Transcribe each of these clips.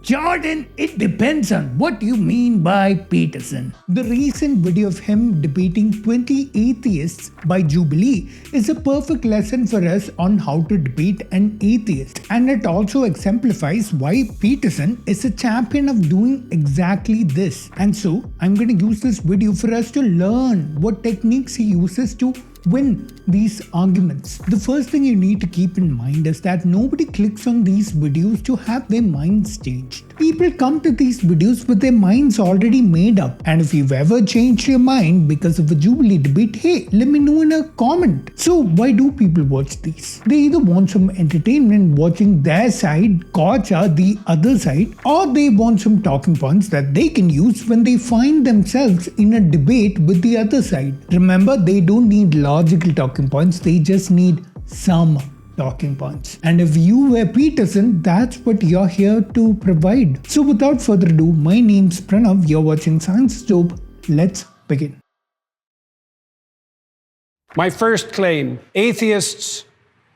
Jordan, it depends on what you mean by Peterson. The recent video of him debating 20 atheists by Jubilee is a perfect lesson for us on how to debate an atheist. And it also exemplifies why Peterson is a champion of doing exactly this. And so, I'm going to use this video for us to learn what techniques he uses to win these arguments. The first thing you need to keep in mind is that nobody clicks on these videos to have their minds changed. People come to these videos with their minds already made up, and if you've ever changed your mind because of a Jubilee debate, hey, let me know in a comment. So why do people watch these? They either want some entertainment watching their side, gotcha the other side, or they want some talking points that they can use when they find themselves in a debate with the other side. Remember, they don't need logical talking points, they just need some talking points. And if you were Peterson, that's what you're here to provide. So without further ado, my name's Pranav, you're watching Scienceisdope. Let's begin. My first claim, atheists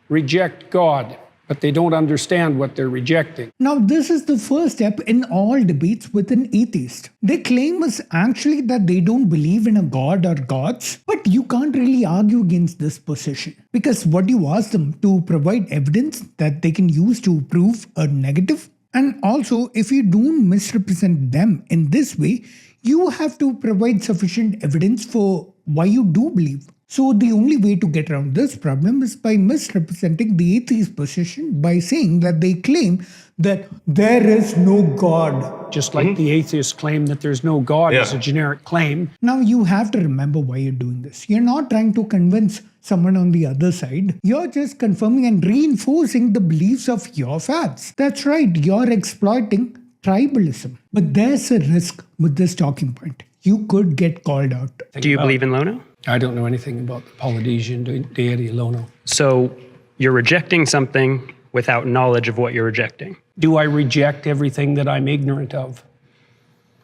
reject God, but they don't understand what they're rejecting. Now, this is the first step in all debates with an atheist. Their claim is actually that they don't believe in a god or gods, but you can't really argue against this position because what you ask them to provide evidence that they can use to prove a negative. And also, if you don't misrepresent them in this way, you have to provide sufficient evidence for why you do believe. So the only way to get around this problem is by misrepresenting the atheist position by saying that they claim that there is no God. Just like the atheists claim that there's no God is a generic claim. Now you have to remember why you're doing this. You're not trying to convince someone on the other side. You're just confirming and reinforcing the beliefs of your fads. That's right, you're exploiting tribalism. But there's a risk with this talking point. You could get called out. Do you believe in Lono? I don't know anything about the Polynesian deity Lono. So you're rejecting something without knowledge of what you're rejecting. Do I reject everything that I'm ignorant of?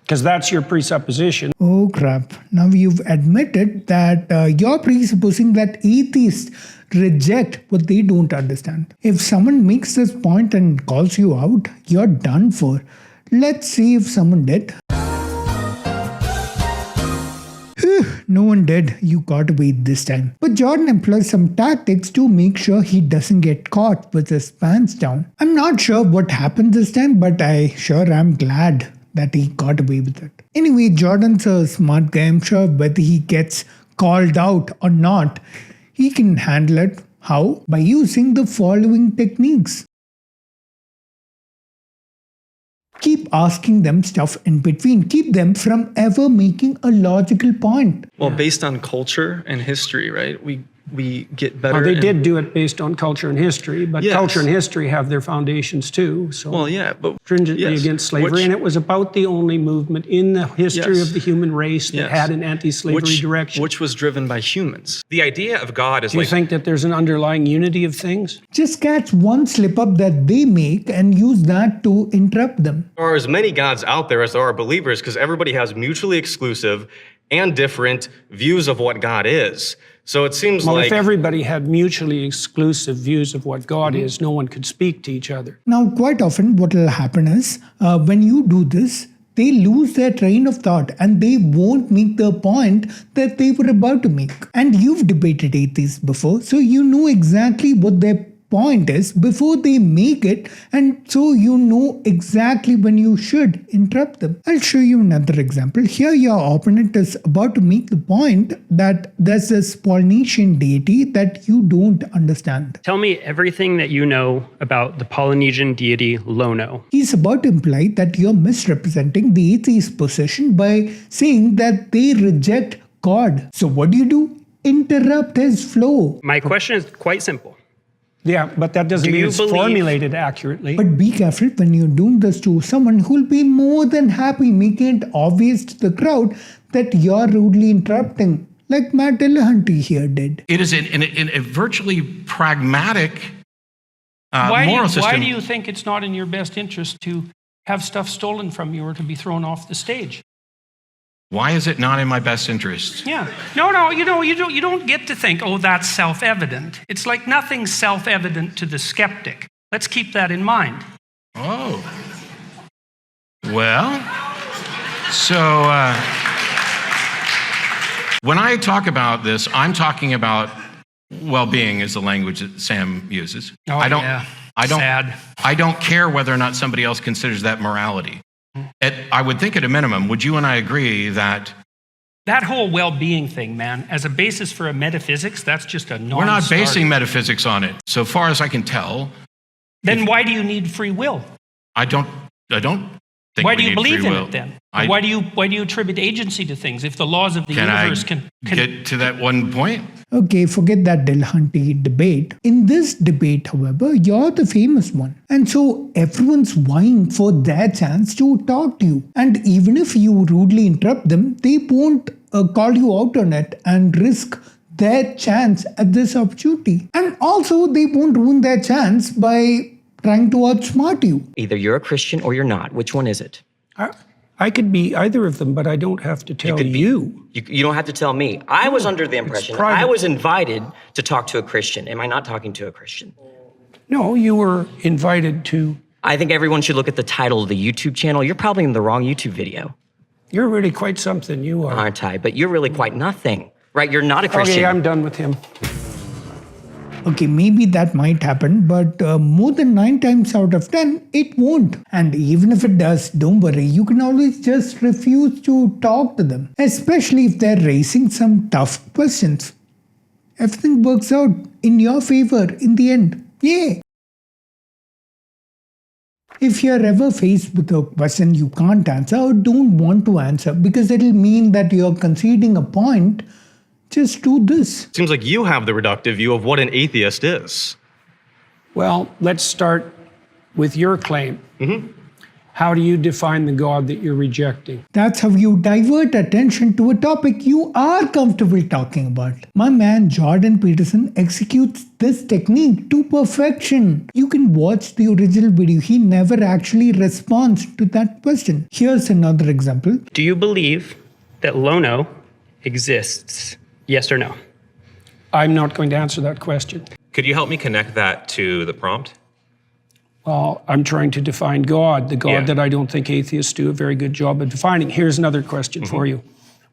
Because that's your presupposition. Oh crap. Now you've admitted that you're presupposing that atheists reject what they don't understand. If someone makes this point and calls you out, you're done for. Let's see if someone did. No one did. You got away this time. But Jordan employs some tactics to make sure he doesn't get caught with his pants down. I'm not sure what happened this time, but I sure am glad that he got away with it. Anyway, Jordan's a smart guy. I'm sure whether he gets called out or not, he can handle it. How? By using the following techniques. Keep asking them stuff in between. Keep them from ever making a logical point. Well, based on culture and history, right? We get better. Well, they did do it based on culture and history, but Yes. culture and history have their foundations too. So Well, yeah, but stringently yes. against slavery, and it was about the only movement in the history Yes. of the human race that Yes. had an anti-slavery direction. which was driven by humans. The idea of God is Do you like, think that there's an underlying unity of things? Just catch one slip up that they make and use that to interrupt them. there are as many gods out there as there are believers because everybody has mutually exclusive and different views of what God is. So it seems Well, like if everybody had mutually exclusive views of what God is, no one could speak to each other. Now, quite often what will happen is when you do this, they lose their train of thought and they won't make the point that they were about to make. And you've debated atheists before, so you know exactly what their point is before they make it, and so you know exactly when you should interrupt them. I'll show you another example. Here your opponent is about to make the point that there's this Polynesian deity that you don't understand. Tell me everything that you know about the Polynesian deity Lono. He's about to imply that you're misrepresenting the atheist position by saying that they reject God. So what do? Interrupt his flow. My question is quite simple. Yeah, but that doesn't Do mean you it's believe- formulated accurately. But be careful when you're doing this to someone who'll be more than happy making it obvious to the crowd that you're rudely interrupting, like Matt Dillahunty here did. It is in a virtually pragmatic moral system. Why do you think it's not in your best interest to have stuff stolen from you or to be thrown off the stage? Why is it not in my best interest? Yeah. No, you don't get to think, oh, that's self-evident. It's like nothing's self-evident to the skeptic. Let's keep that in mind. Oh. Well, so when I talk about this, I'm talking about well-being is the language that Sam uses. Oh, I don't, yeah. Sad. I don't care whether or not somebody else considers that morality. I would think at a minimum, would you and I agree that That whole well-being thing, man, as a basis for a metaphysics, that's just a non-starter. we're not basing metaphysics on it? So far as I can tell, Then why do you need free will? I don't think Why we do you need believe free in will. it then? I- Why do you attribute agency to things if the laws of the Can universe I can get to that one point? Okay, forget that Delhanty debate. In this debate, however, you're the famous one. And so everyone's vying for their chance to talk to you. And even if you rudely interrupt them, they won't call you out on it and risk their chance at this opportunity. And also, they won't ruin their chance by trying to outsmart you. Either you're a Christian or you're not. Which one is it? I could be either of them, but I don't have to tell you. You don't have to tell me. I was under the impression private. I was invited to talk to a Christian. Am I not talking to a Christian? No, you were invited to. I think everyone should look at the title of the YouTube channel. You're probably in the wrong YouTube video, You're really quite something, you are. aren't I? But you're really quite nothing, right? You're not a Christian. Okay, I'm done with him. Okay, maybe that might happen, but more than 9 times out of 10, it won't. And even if it does, don't worry, you can always just refuse to talk to them, especially if they're raising some tough questions. Everything works out in your favor in the end. Yay! If you're ever faced with a question you can't answer or don't want to answer because it'll mean that you're conceding a point, just do this. Seems like you have the reductive view of what an atheist is. Well, let's start with your claim. How do you define the God that you're rejecting? That's how you divert attention to a topic you are comfortable talking about. My man Jordan Peterson executes this technique to perfection. You can watch the original video. He never actually responds to that question. Here's another example. Do you believe that Lono exists? Yes or no? I'm not going to answer that question. Could you help me connect that to the prompt? Well, I'm trying to define God, the God Yeah. that I don't think atheists do a very good job of defining. Here's another question for you.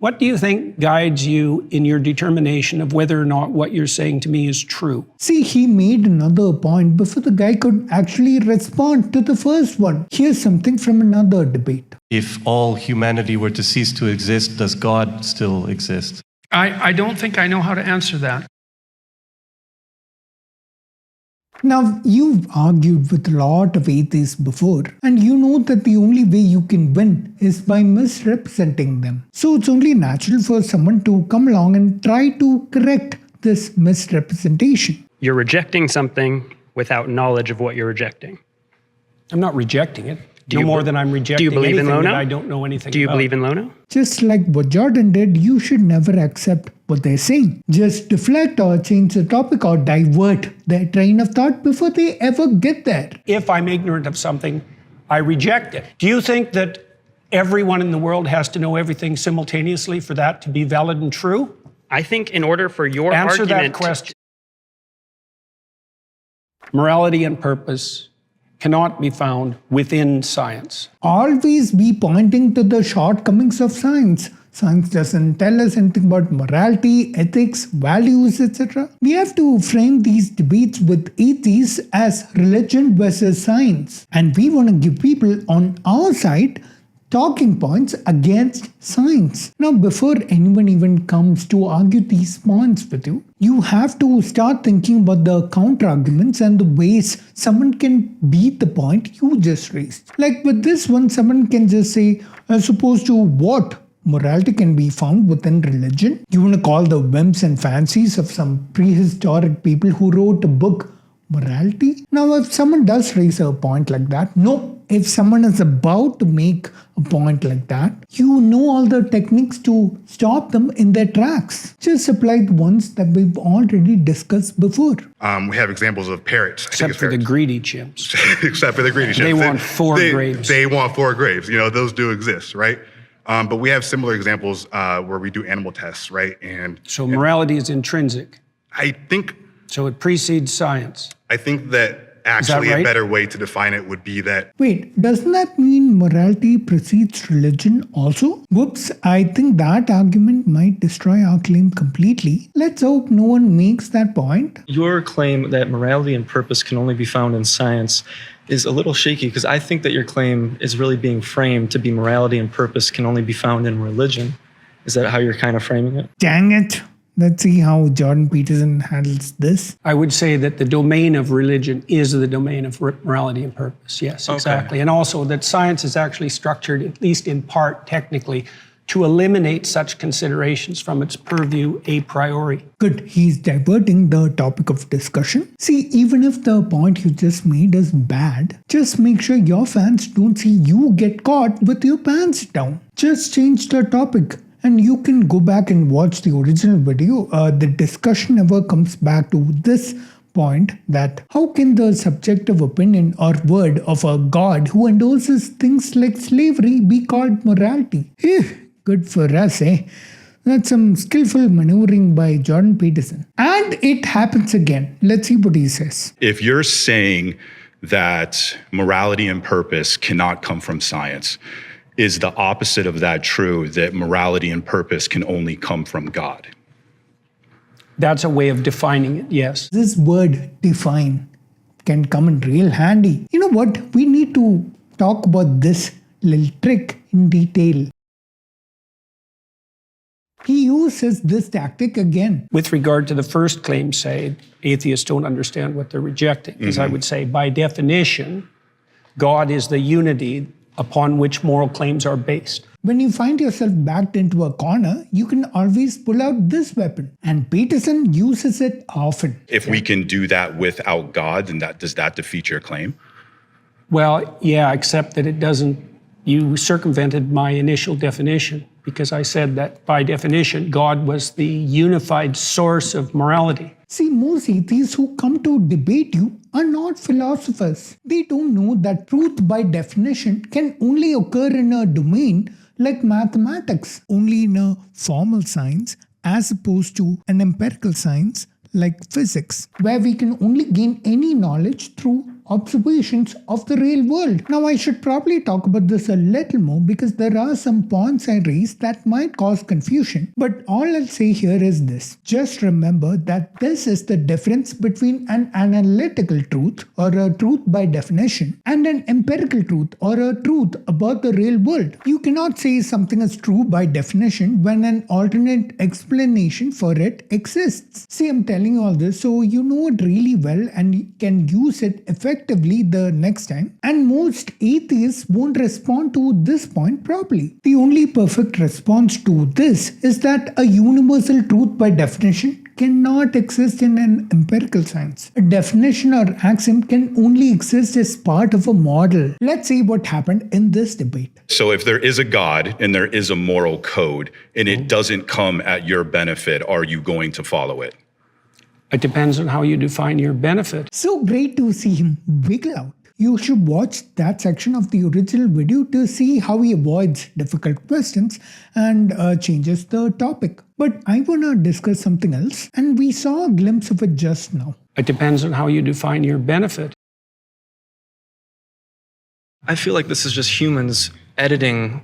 What do you think guides you in your determination of whether or not what you're saying to me is true? See, he made another point before the guy could actually respond to the first one. Here's something from another debate. If all humanity were to cease to exist, does God still exist? I don't think I know how to answer that. Now, you've argued with a lot of atheists before, and you know that the only way you can win is by misrepresenting them. So it's only natural for someone to come along and try to correct this misrepresentation. You're rejecting something without knowledge of what you're rejecting. I'm not rejecting it. Do No you more be- than I'm rejecting believe in anything that Lono? I don't know anything Do you about. believe in Lono? Just like what Jordan did, you should never accept what they're saying. Just deflect or change the topic or divert their train of thought before they ever get there. If I'm ignorant of something, I reject it. Do you think that everyone in the world has to know everything simultaneously for that to be valid and true? I think in order for your Answer that argument... question. Morality and purpose cannot be found within science. Always be pointing to the shortcomings of science. Science doesn't tell us anything about morality, ethics, values, etc. We have to frame these debates with atheists as religion versus science. And we want to give people on our side talking points against science. Now, before anyone even comes to argue these points with you, you have to start thinking about the counter-arguments and the ways someone can beat the point you just raised. Like with this one, someone can just say, as opposed to what? Morality can be found within religion? You want to call the whims and fancies of some prehistoric people who wrote a book morality? Now, if someone does raise a point like that, no. If someone is about to make a point like that, you know all the techniques to stop them in their tracks. Just apply the ones that we've already discussed before. We have examples of parrots. Except for the greedy chimps. Except for the greedy chimps. They want 4 graves. They want 4 graves. You know, those do exist, right? But we have similar examples where we do animal tests, right? And So morality is intrinsic. I think So it precedes science. I think that actually right? a better way to define it would be that Wait, doesn't that mean morality precedes religion also? Whoops, I think that argument might destroy our claim completely. Let's hope no one makes that point. Your claim that morality and purpose can only be found in science is a little shaky because I think that your claim is really being framed to be morality and purpose can only be found in religion. Is that how you're kind of framing it? Dang it. Let's see how Jordan Peterson handles this. I would say that the domain of religion is the domain of morality and purpose. Yes, exactly. And also that science is actually structured, at least in part technically, to eliminate such considerations from its purview a priori. Good, he's diverting the topic of discussion. See, even if the point you just made is bad, just make sure your fans don't see you get caught with your pants down. Just change the topic. And you can go back and watch the original video. The discussion never comes back to this point that how can the subjective opinion or word of a god who endorses things like slavery be called morality? Good for us, eh? That's some skillful maneuvering by Jordan Peterson. And it happens again. Let's see what he says. If you're saying that morality and purpose cannot come from science, is the opposite of that true, that morality and purpose can only come from God? That's a way of defining it, yes. This word define can come in real handy. You know what? We need to talk about this little trick in detail. He uses this tactic again. With regard to the first claim, say, atheists don't understand what they're rejecting. Because I would say, by definition, God is the unity upon which moral claims are based. When you find yourself backed into a corner, you can always pull out this weapon. And Peterson uses it often. If we can do that without God, then does that defeat your claim? Well, yeah, except that it doesn't. You circumvented my initial definition because I said that by definition, God was the unified source of morality. See, most atheists who come to debate you are not philosophers. They don't know that truth by definition can only occur in a domain like mathematics, only in a formal science as opposed to an empirical science like physics, where we can only gain any knowledge through observations of the real world. Now, I should probably talk about this a little more because there are some points I raised that might cause confusion. But all I'll say here is this. Just remember that this is the difference between an analytical truth or a truth by definition and an empirical truth or a truth about the real world. You cannot say something is true by definition when an alternate explanation for it exists. See, I'm telling you all this so you know it really well and you can use it effectively the next time, and most atheists won't respond to this point properly. The only perfect response to this is that a universal truth by definition cannot exist in an empirical science. A definition or axiom can only exist as part of a model. Let's see what happened in this debate. So if there is a God and there is a moral code and it doesn't come at your benefit, are you going to follow it? It depends on how you define your benefit. So great to see him wiggle out. You should watch that section of the original video to see how he avoids difficult questions and changes the topic. But I want to discuss something else, and we saw a glimpse of it just now. It depends on how you define your benefit. I feel like this is just humans editing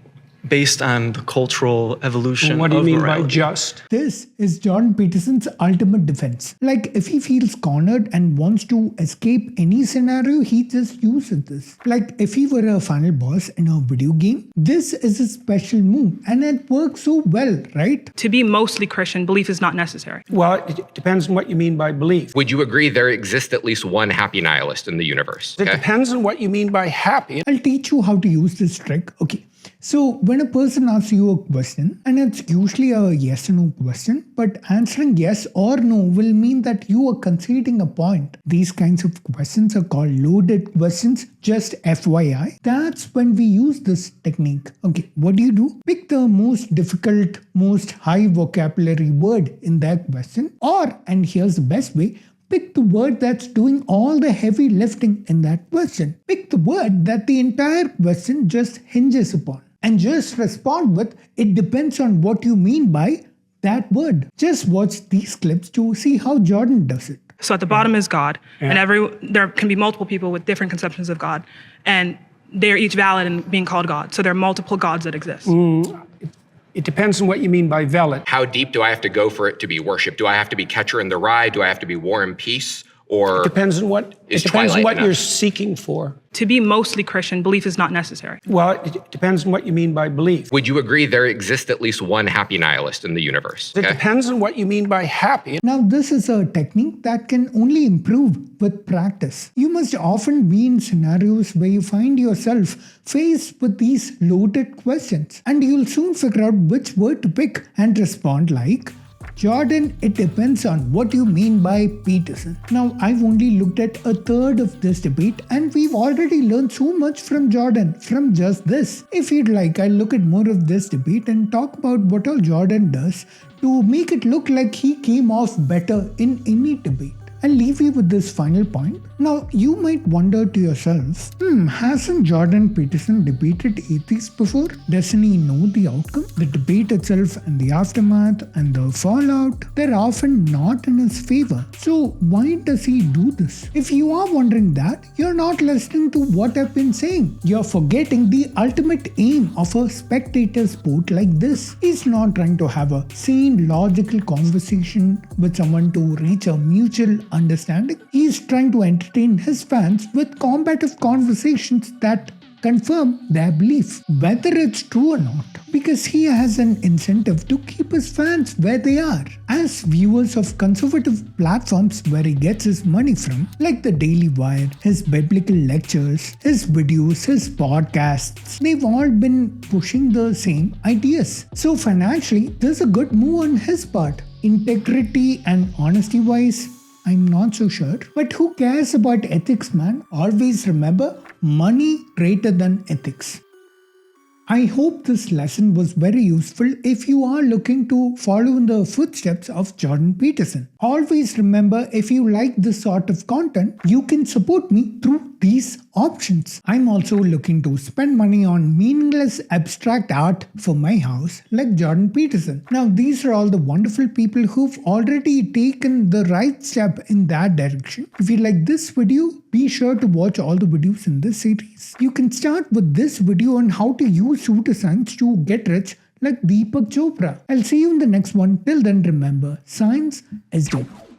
based on the cultural evolution What do you of mean morality. by just? This is Jordan Peterson's ultimate defense. Like, if he feels cornered and wants to escape any scenario, he just uses this. Like, if he were a final boss in a video game, this is a special move and it works so well, right? To be mostly Christian, belief is not necessary. Well, it depends on what you mean by belief. Would you agree there exists at least one happy nihilist in the universe? It depends on what you mean by happy. I'll teach you how to use this trick. Okay. So when a person asks you a question, and it's usually a yes or no question, but answering yes or no will mean that you are conceding a point. These kinds of questions are called loaded questions, just FYI. That's when we use this technique. Okay, what do? Pick the most difficult, most high vocabulary word in that question, or, and here's the best way, pick the word that's doing all the heavy lifting in that question. Pick the word that the entire question just hinges upon. And just respond with, it depends on what you mean by that word. Just watch these clips to see how Jordan does it. So at the bottom is God, and there can be multiple people with different conceptions of God, and they're each valid in being called God. So there are multiple gods that exist. It depends on what you mean by valid. How deep do I have to go for it to be worship? Do I have to be Catcher in the Rye? Do I have to be War and Peace? Or It depends on what you're seeking for. To be mostly Christian, belief is not necessary. Well, it depends on what you mean by belief. Would you agree there exists at least one happy nihilist in the universe? It depends on what you mean by happy. Now, this is a technique that can only improve with practice. You must often be in scenarios where you find yourself faced with these loaded questions, and you'll soon figure out which word to pick and respond like, Jordan, it depends on what you mean by Peterson. Now, I've only looked at a third of this debate, and we've already learned so much from Jordan from just this. If you'd like, I'll look at more of this debate and talk about what all Jordan does to make it look like he came off better in any debate. I'll leave you with this final point. Now, you might wonder to yourself, hasn't Jordan Peterson debated atheists before? Doesn't he know the outcome? The debate itself and the aftermath and the fallout, they're often not in his favor. So why does he do this? If you are wondering that, you're not listening to what I've been saying. You're forgetting the ultimate aim of a spectator sport like this. He's not trying to have a sane, logical conversation with someone to reach a mutual understanding. He's trying to entertain his fans with combative conversations that confirm their belief, whether it's true or not, because he has an incentive to keep his fans where they are. As viewers of conservative platforms where he gets his money from, like the Daily Wire, his biblical lectures, his videos, his podcasts, they've all been pushing the same ideas. So financially, there's a good move on his part. Integrity and honesty wise, I'm not so sure. But who cares about ethics, man? Always remember, money greater than ethics. I hope this lesson was very useful if you are looking to follow in the footsteps of Jordan Peterson. Always remember, if you like this sort of content, you can support me through these options. I'm also looking to spend money on meaningless abstract art for my house like Jordan Peterson. Now, these are all the wonderful people who've already taken the right step in that direction. If you like this video, be sure to watch all the videos in this series. You can start with this video on how to use pseudoscience to get rich like Deepak Chopra. I'll see you in the next one. Till then, remember, science is dope.